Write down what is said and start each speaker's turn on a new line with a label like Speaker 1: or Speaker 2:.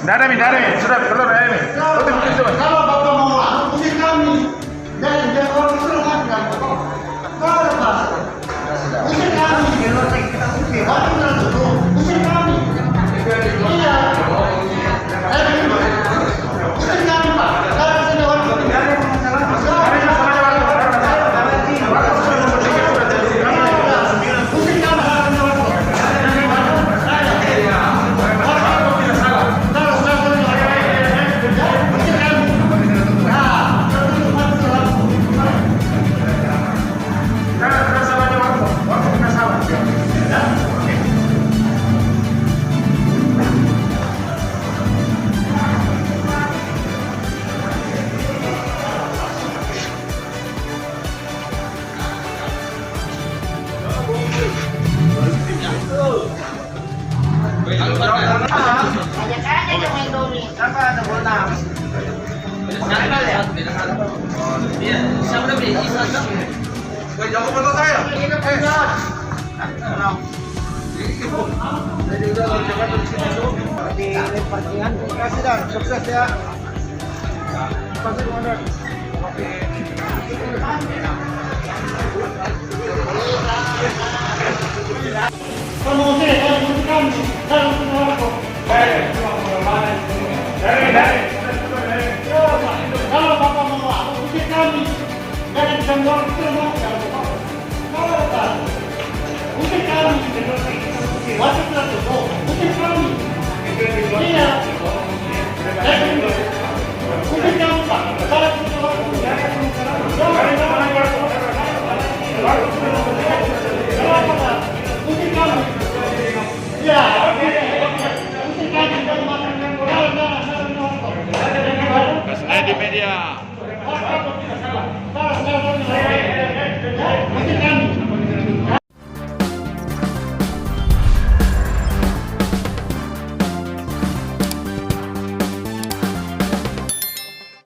Speaker 1: Nggak ada, Mi. Sudah, keluar aja, Mi. Tutup pintu, Mi.
Speaker 2: Kalau Bapak mau masuk, usir kami. Dan orang serahkan Bapak. Kalau ada bahasa. Usir kami. Bapak bilang tutup. Usir kami. Iya. Usir kami, Pak. Kalau sini orang sukses ya. Kalau Bapak mau apa, usir kami. Jangan jambor semua. Kalau Bapak usir kami. Wasip tutup. Usir kami. Iya. Usir kami, Pak. Kalau usir kami. Iya.
Speaker 1: Di media.